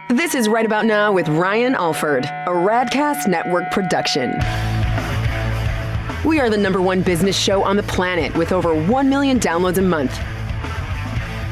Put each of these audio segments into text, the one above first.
This is Right About Now with Ryan Alford, a Radcast Network production. We are the #1 business show on the planet with over 1 million downloads a month.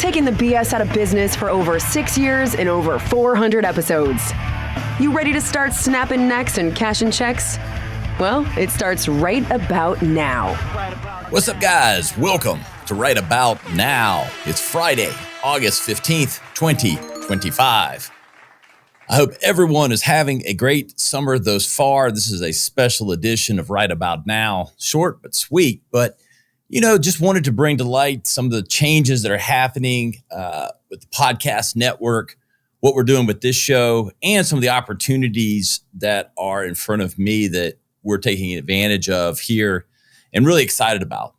Taking the BS out of business for over 6 years and over 400 episodes. You ready to start snapping necks and cashing checks? Well, it starts right about now. What's up, guys? Welcome to Right About Now. It's Friday, August 15th, 2025. I hope everyone is having a great summer thus far. This is a special edition of Right About Now. Short but sweet, but, just wanted to bring to light some of the changes that are happening with the podcast network, what we're doing with this show, and some of the opportunities that are in front of me that we're taking advantage of here and really excited about.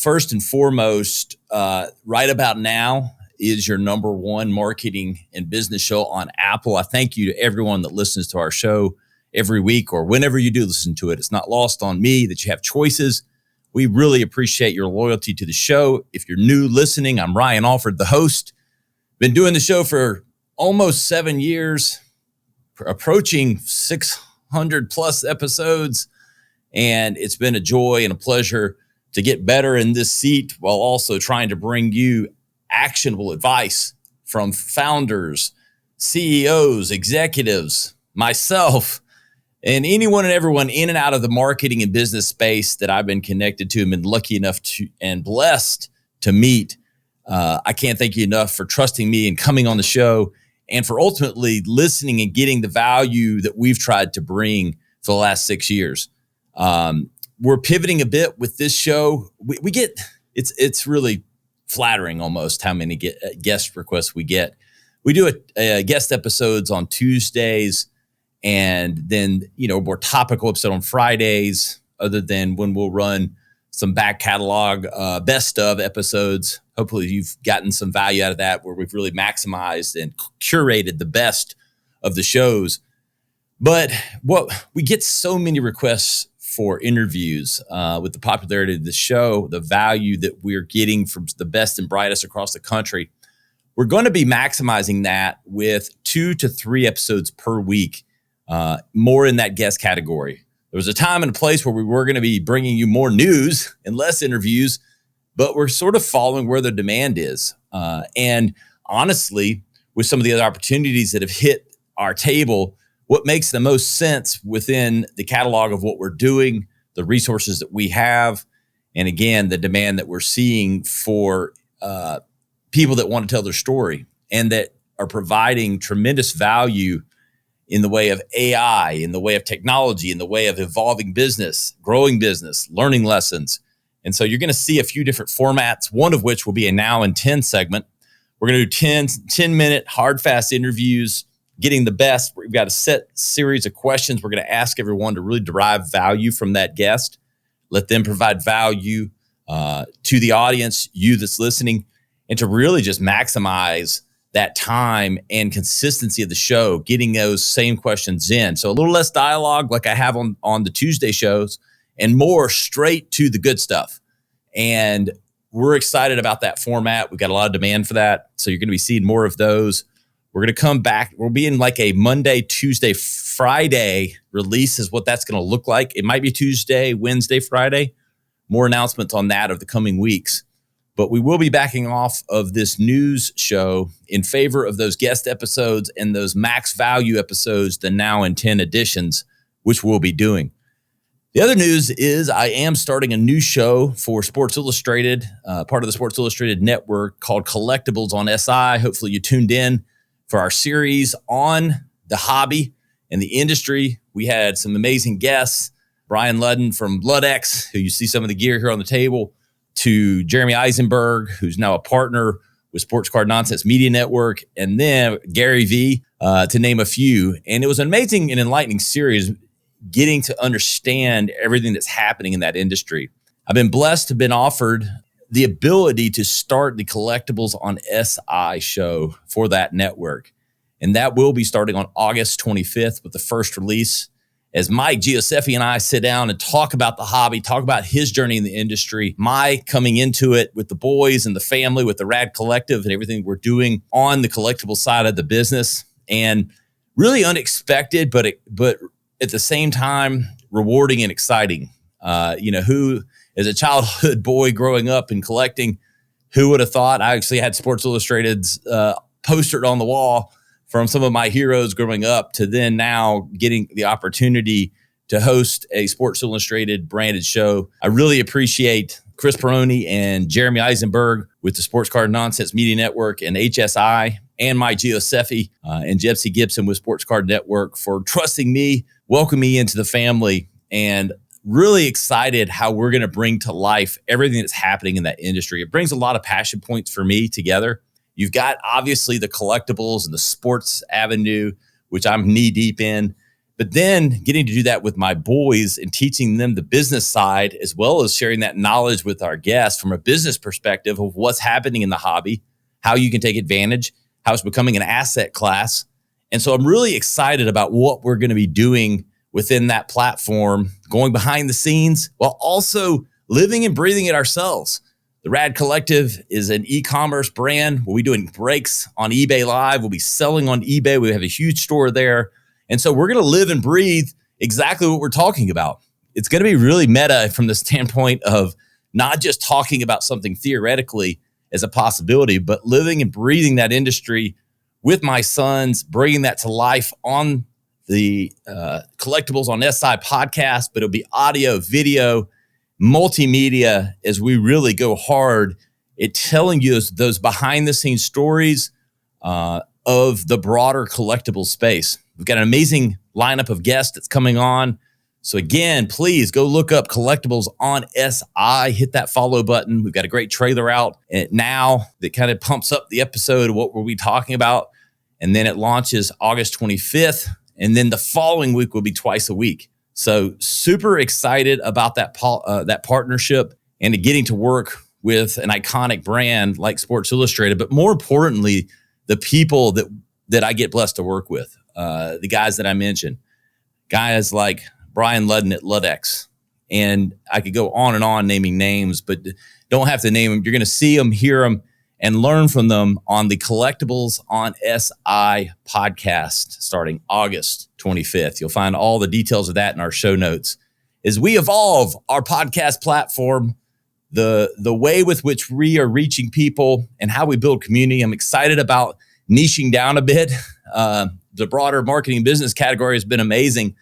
First and foremost, Right About Now is your #1 marketing and business show on Apple. I thank you to everyone that listens to our show every week or whenever you do listen to it. It's not lost on me that you have choices. We really appreciate your loyalty to the show. If you're new listening, I'm Ryan Alford, the host. Been doing the show for almost 7 years, approaching 600 plus episodes. And it's been a joy and a pleasure to get better in this seat while also trying to bring you actionable advice from founders, CEOs, executives, myself, and anyone and everyone in and out of the marketing and business space that I've been connected to and been lucky enough to and blessed to meet. I can't thank you enough for trusting me and coming on the show and for ultimately listening and getting the value that we've tried to bring for the last 6 years. We're pivoting a bit with this show. We get, it's really flattering almost how many guest requests we get. We do a guest episodes on Tuesdays and then, more topical episode on Fridays, other than when we'll run some back catalog, best of episodes. Hopefully you've gotten some value out of that where we've really maximized and curated the best of the shows. But we get so many requests for interviews with the popularity of the show, the value that we're getting from the best and brightest across the country. We're going to be maximizing that with 2 to 3 episodes per week, more in that guest category. There was a time and a place where we were going to be bringing you more news and less interviews, but we're sort of following where the demand is. And honestly, with some of the other opportunities that have hit our table, what makes the most sense within the catalog of what we're doing, the resources that we have, and again, the demand that we're seeing for people that want to tell their story and that are providing tremendous value in the way of AI, in the way of technology, in the way of evolving business, growing business, learning lessons. And so you're going to see a few different formats, one of which will be a Now in 10 segment. We're going to do 10-minute hard, fast interviews, getting the best. We've got a set series of questions. We're going to ask everyone to really derive value from that guest, let them provide value to the audience, you that's listening, and to really just maximize that time and consistency of the show, getting those same questions in. So a little less dialogue like I have on the Tuesday shows and more straight to the good stuff. And we're excited about that format. We've got a lot of demand for that. So you're going to be seeing more of those. We're going to come back. We'll be in like a Monday, Tuesday, Friday release is what that's going to look like. It might be Tuesday, Wednesday, Friday. More announcements on that of the coming weeks. But we will be backing off of this news show in favor of those guest episodes and those max value episodes, the Now in 10 editions, which we'll be doing. The other news is I am starting a new show for Sports Illustrated, part of the Sports Illustrated network called Collectibles on SI. Hopefully you tuned in for our series on the hobby and the industry. We had some amazing guests, Brian Ludden from Luddex, who you see some of the gear here on the table, to Jeremy Eisenberg, who's now a partner with Sports Card Nonsense Media Network, and then Gary V, to name a few. And it was an amazing and enlightening series, getting to understand everything that's happening in that industry. I've been blessed to have been offered the ability to start the Collectibles on SI show for that network. And that will be starting on August 25th with the first release, as Mike Giuseppe and I sit down and talk about the hobby, talk about his journey in the industry, my coming into it with the boys and the family, with the Rad Collective and everything we're doing on the collectible side of the business. and really unexpected, but at the same time, rewarding and exciting. Who, as a childhood boy growing up and collecting, who would have thought? I actually had Sports Illustrated's postered on the wall from some of my heroes growing up to then now getting the opportunity to host a Sports Illustrated branded show. I really appreciate Chris Peroni and Jeremy Eisenberg with the Sports Card Nonsense Media Network and HSI, and Mike Giuseppe and Jepsy Gibson with Sports Card Network for trusting me, welcoming me into the family, and really excited how we're going to bring to life everything that's happening in that industry. It brings a lot of passion points for me together. You've got obviously the collectibles and the sports avenue, which I'm knee deep in, but then getting to do that with my boys and teaching them the business side, as well as sharing that knowledge with our guests from a business perspective of what's happening in the hobby, how you can take advantage, how it's becoming an asset class. And so I'm really excited about what we're going to be doing within that platform, going behind the scenes while also living and breathing it ourselves. The Rad Collective is an e-commerce brand. We'll be doing breaks on eBay Live. We'll be selling on eBay. We have a huge store there. And so we're going to live and breathe exactly what we're talking about. It's going to be really meta from the standpoint of not just talking about something theoretically as a possibility, but living and breathing that industry with my sons, bringing that to life on the Collectibles on SI podcast, but it'll be audio, video, multimedia as we really go hard at telling you those behind the scenes stories of the broader collectible space. We've got an amazing lineup of guests that's coming on. So again, please go look up Collectibles on SI, hit that follow button. We've got a great trailer out now that kind of pumps up the episode of what we'll be talking about. And then it launches August 25th. And then the following week will be twice a week. So super excited about that partnership and getting to work with an iconic brand like Sports Illustrated, but more importantly, the people that I get blessed to work with. The guys that I mentioned, guys like Brian Ludden at Ludex. And I could go on and on naming names, but don't have to name them. You're going to see them, hear them, and learn from them on the Collectibles on SI podcast starting August 25th. You'll find all the details of that in our show notes. As we evolve our podcast platform, the way with which we are reaching people and how we build community, I'm excited about niching down a bit. The broader marketing business category has been amazing,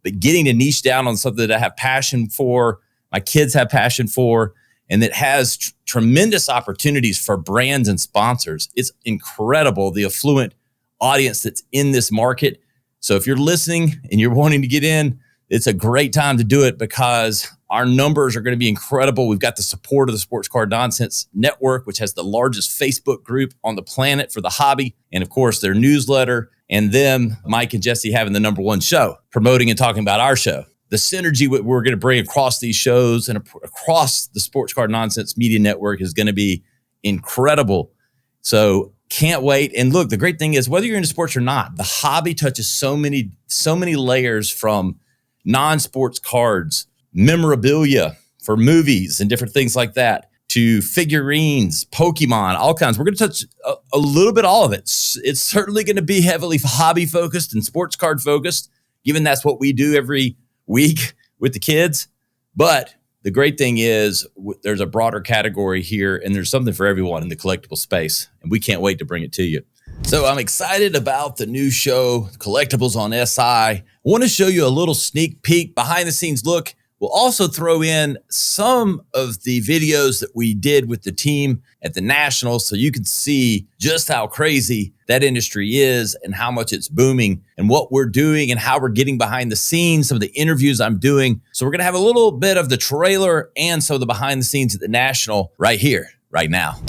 but getting to niche down on something that I have passion for, my kids have passion for, and that has tremendous opportunities for brands and sponsors. It's incredible, the affluent audience that's in this market. So if you're listening and you're wanting to get in, it's a great time to do it because our numbers are going to be incredible. We've got the support of the Sports Card Nonsense Network, which has the largest Facebook group on the planet for the hobby. And of course, their newsletter, and them, Mike and Jesse, having the number one show, promoting and talking about our show. The synergy we're going to bring across these shows and across the Sports Card Nonsense Media Network is going to be incredible. So can't wait. And look, the great thing is whether you're into sports or not, the hobby touches so many layers, from non-sports cards, memorabilia for movies and different things like that, to figurines, Pokemon, all kinds. We're going to touch a little bit all of it. It's certainly going to be heavily hobby focused and sports card focused, given that's what we do every week with the kids. But the great thing is there's a broader category here, and there's something for everyone in the collectible space, and we can't wait to bring it to you. So I'm excited about the new show, Collectibles on SI. I want to show you a little sneak peek, behind the scenes look. We'll also throw in some of the videos that we did with the team at the Nationals so you can see just how crazy that industry is and how much it's booming and what we're doing and how we're getting behind the scenes, some of the interviews I'm doing. So we're going to have a little bit of the trailer and some of the behind the scenes at the National right here, right now.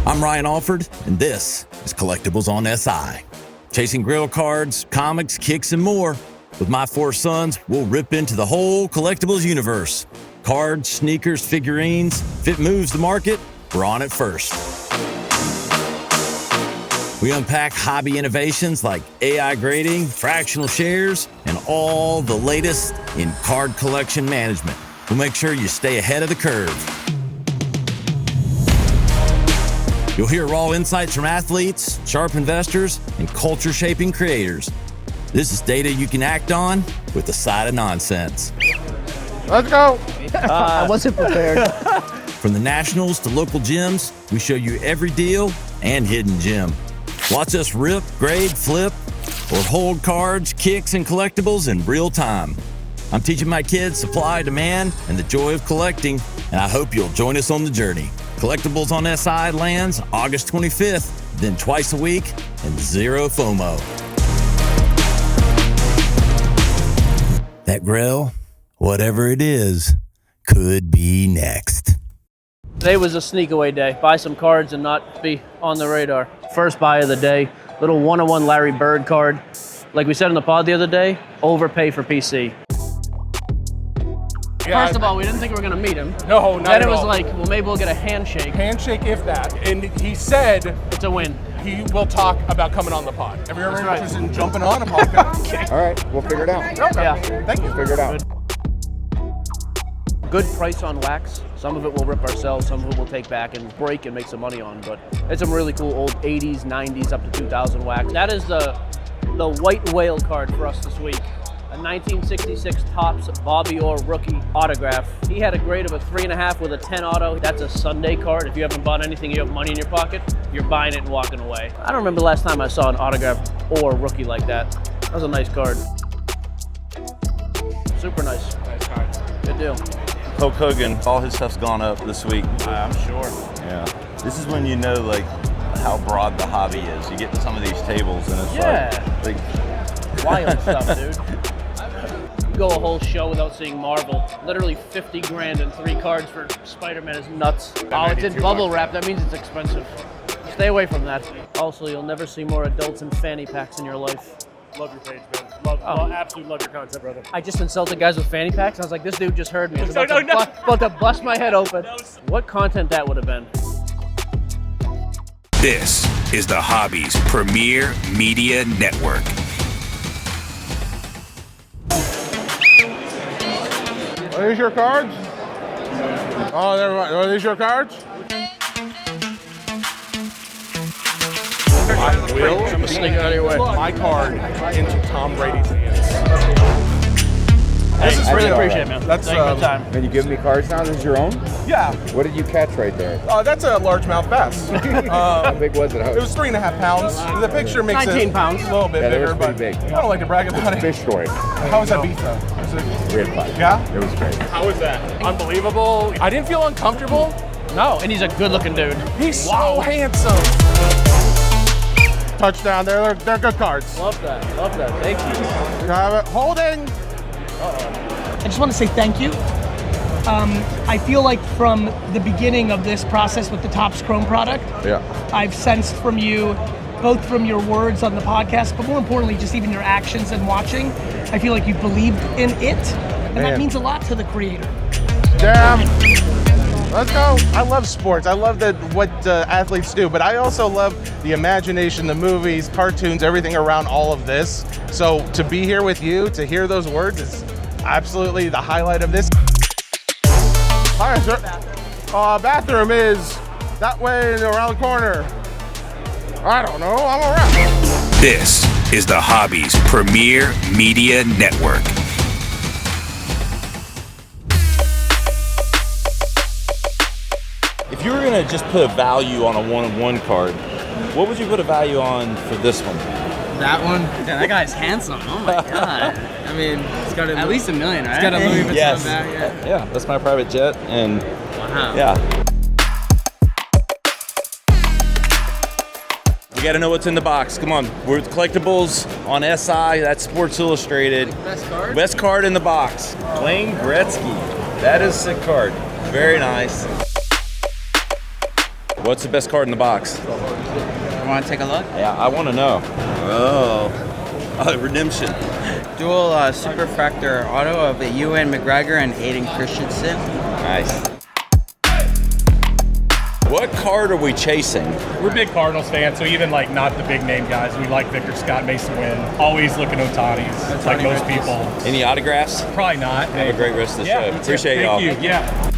I'm Ryan Alford, and this is Collectibles on SI. Chasing grail cards, comics, kicks, and more. With my 4 sons, we'll rip into the whole collectibles universe. Cards, sneakers, figurines. If it moves the market, we're on it first. We unpack hobby innovations like AI grading, fractional shares, and all the latest in card collection management. We'll make sure you stay ahead of the curve. You'll hear raw insights from athletes, sharp investors, and culture-shaping creators. This is data you can act on with a side of nonsense. Let's go. I wasn't prepared. From the nationals to local gyms, we show you every deal and hidden gem. Watch us rip, grade, flip, or hold cards, kicks, and collectibles in real time. I'm teaching my kids supply, demand, and the joy of collecting, and I hope you'll join us on the journey. Collectibles on SI lands August 25th, then twice a week, and zero FOMO. That grill, whatever it is, could be next. Today was a sneak away day. Buy some cards and not be on the radar. First buy of the day, little 101 Larry Bird card. Like we said in the pod the other day, overpay for PC. Yeah, First of all, we didn't think we were going to meet him. No, not Then at it was all. like, well, maybe we'll get a handshake. Handshake, if that. And he said It's a win. he will talk about coming on the pod. Have you ever That's right. interested in jumping on a podcast? All right, we'll figure it out. Okay. Yeah. Thank you. Figure it out. Good price on wax. Some of it we'll rip ourselves, some of it we'll take back and break and make some money on. But it's some really cool old 80s, 90s, up to 2000 wax. That is the white whale card for us this week. A 1966 Topps Bobby Orr rookie autograph. He had a grade of a 3.5 with a 10 auto. That's a Sunday card. If you haven't bought anything, you have money in your pocket, you're buying it and walking away. I don't remember the last time I saw an autograph or rookie like that. That was a nice card. Super nice. Nice card. Good deal. Hulk Hogan, all his stuff's gone up this week. I'm sure. Yeah. This is when you know like how broad the hobby is. You get to some of these tables and it's like Wild stuff, dude. Go a whole show without seeing Marvel. Literally 50 grand and 3 cards for Spider-Man is nuts. Oh, it's in bubble wrap. That means it's expensive. Stay away from that. Also, you'll never see more adults in fanny packs in your life. Love your page, man. Absolutely love your content, brother. I just insulted guys with fanny packs. I was like, this dude just heard me. I was No, about to bust my head open. What content that would have been. This is the Hobby's premier media network. Are these your cards? Oh, never mind. Are these your cards? I will Sneak out of your way. my card into Tom Brady's hands. Hey, This is I really real. appreciate it, man. That's, Thank you for the time. And you give me cards now? This is your own? Yeah. What did you catch right there? That's a largemouth bass. How big was it? It was 3.5 pounds. The picture makes 19 it pounds. a little bit Yeah, that bigger, was but pretty big. I don't like to brag about it. Fish story. How was that beef though? Was it, Real fun. yeah? It was great. How was that? Unbelievable. I didn't feel uncomfortable. No, and he's a good-looking dude. He's so handsome. Touchdown. They're good cards. Love that. Love that. Thank you. You have it. Holding. I just want to say thank you. I feel like from the beginning of this process with the Topps Chrome product, Yeah. I've sensed from you, both from your words on the podcast, but more importantly, just even your actions and watching, I feel like you believed in it, and that Man. means a lot to the creator. Damn. Let's go. I love sports. I love what athletes do, but I also love the imagination, the movies, cartoons, everything around all of this. So to be here with you, to hear those words is absolutely the highlight of this. Hi, sir. Bathroom is that way and around the corner. I don't know. I'm around. This is the Hobby's premier media network. if you were gonna just put a value on a 1-of-1 card, what would you put a value on for this one? That one? Yeah, that guy's handsome. Oh my god. I mean, it's got at least $1 million, right? It's got a Louis Vuitton Yes. bag. Yeah, that's my private jet, and Wow. yeah. We gotta know what's in the box. Come on, we're with Collectibles on SI. That's Sports Illustrated. Best card? Best card in the box. Wayne Gretzky. That is a sick card. Very nice. What's the best card in the box? You want to take a look? Yeah, I want to know. Oh, Redemption. Dual Superfractor auto of Ewan McGregor and Aiden Christensen. Nice. What card are we chasing? We're big Cardinals fans, so even like not the big name guys, we like Victor Scott, Mason Wynn. Always looking Ohtani's, like most people. Any autographs? Probably not. Have a great rest of the show. you too. Appreciate Thank y'all. you. Yeah.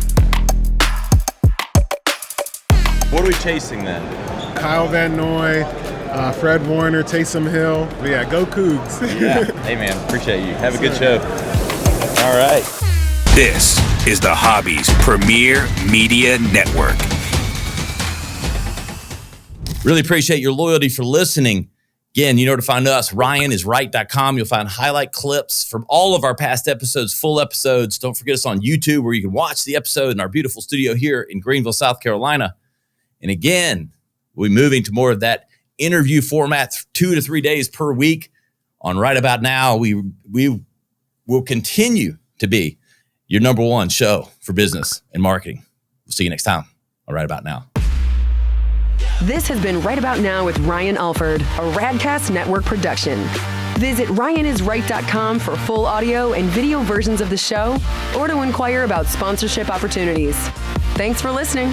What are we chasing then? Kyle Van Noy, Fred Warner, Taysom Hill. But yeah, go Cougs. Yeah. Hey, man, appreciate you. Have a good show. All right. This is the Hobby's premier media network. Really appreciate your loyalty for listening. Again, you know where to find us. RyanIsRight.com. You'll find highlight clips from all of our past episodes, full episodes. Don't forget us on YouTube where you can watch the episode in our beautiful studio here in Greenville, South Carolina. And again, we're moving to more of that interview format, 2 to 3 days per week on Right About Now. We will continue to be your number one show for business and marketing. We'll see you next time on Right About Now. This has been Right About Now with Ryan Alford, a Radcast Network production. Visit RyanIsRight.com for full audio and video versions of the show or to inquire about sponsorship opportunities. Thanks for listening.